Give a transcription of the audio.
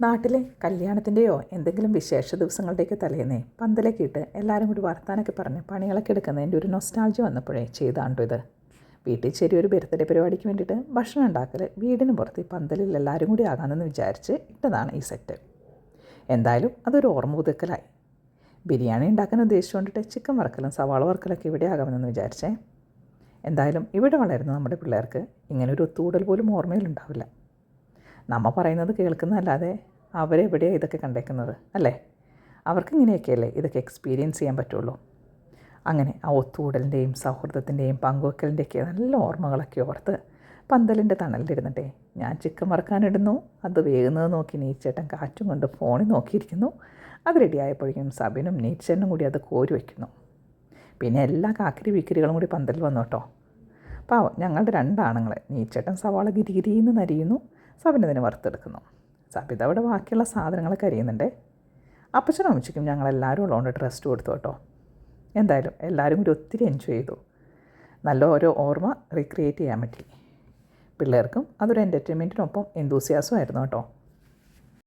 നാട്ടിലെ കല്യാണത്തിൻ്റെയോ എന്തെങ്കിലും വിശേഷ ദിവസങ്ങളുടെയൊക്കെ തലേന്നേ പന്തലൊക്കെ ഇട്ട് എല്ലാവരും കൂടി വർത്താനൊക്കെ പറഞ്ഞ് പണികളൊക്കെ എടുക്കുന്നതിൻ്റെ ഒരു നൊസ്റ്റാൾജി വന്നപ്പോഴേ ചെയ്താണ്ടോ ഇത്. വീട്ടിൽ ചെറിയൊരു ബർത്ത്ഡേ പരിപാടിക്ക് വേണ്ടിയിട്ട് ഭക്ഷണം ഉണ്ടാക്കൽ വീടിന് പുറത്ത് ഈ പന്തലിൽ എല്ലാവരും കൂടി ആകാമെന്ന് വിചാരിച്ച് ഇട്ടതാണ് ഈ സെറ്റ്. എന്തായാലും അതൊരു ഓർമ്മ പുതുക്കലായി. ബിരിയാണി ഉണ്ടാക്കാൻ ഉദ്ദേശിച്ചുകൊണ്ടിട്ട് ചിക്കൻ വറുക്കലും സവാള വറുക്കലൊക്കെ ഇവിടെ ആകാമെന്ന് വിചാരിച്ചേ. എന്തായാലും ഇവിടെ വളരുന്ന നമ്മുടെ പിള്ളേർക്ക് ഇങ്ങനൊരു ഒത്തുകൂടൽ പോലും ഓർമ്മയിലുണ്ടാവില്ല. നമ്മൾ പറയുന്നത് കേൾക്കുന്നതല്ലാതെ അവരെവിടെയാണ് ഇതൊക്കെ കണ്ടേക്കുന്നത് അല്ലേ? അവർക്കിങ്ങനെയൊക്കെയല്ലേ ഇതൊക്കെ എക്സ്പീരിയൻസ് ചെയ്യാൻ പറ്റുള്ളൂ. അങ്ങനെ ആ ഒത്തുകൂടലിൻ്റെയും സൗഹൃദത്തിൻ്റെയും പങ്കുവെക്കലിൻ്റെയൊക്കെ നല്ല ഓർമ്മകളൊക്കെ ഓർത്ത് പന്തലിൻ്റെ തണലിലിരുന്നിട്ടേ ഞാൻ ചിക്കൻ വറുക്കാനിടുന്നു. അത് വേകുന്നത് നോക്കി നീച്ചേട്ടൻ കാറ്റും കൊണ്ട് ഫോണിൽ നോക്കിയിരിക്കുന്നു. അത് റെഡിയായപ്പോഴേക്കും സബിനും നീച്ചേട്ടനും കൂടി അത് കോരി വയ്ക്കുന്നു. പിന്നെ എല്ലാ കാക്കിരി വിക്കിരികളും കൂടി പന്തലിൽ വന്നു കേട്ടോ. പാവം ഞങ്ങളുടെ രണ്ടാണുങ്ങൾ. നീച്ചേട്ടൻ സവാള ഗിരിഗിരിന്ന് നരിയുന്നു, സബിനതിന് വറുത്തെടുക്കുന്നു. സബിത ബാക്കിയുള്ള സാധനങ്ങളൊക്കെ അരിയുന്നുണ്ട്. അപ്പച്ചനും അമ്മച്ചിക്കും ഞങ്ങളെല്ലാവരും ഉള്ളതുകൊണ്ട് റെസ്റ്റ് കൊടുത്തു കേട്ടോ. എന്തായാലും എല്ലാവരും കൂടി ഒത്തിരി എൻജോയ് ചെയ്തു. നല്ല ഓരോ ഓർമ്മ റീക്രിയേറ്റ് ചെയ്യാൻ പറ്റി. പിള്ളേർക്കും അതൊരു എൻ്റർടൈൻമെൻറ്റിനൊപ്പം എന്തൂസിയാസമായിരുന്നു കേട്ടോ.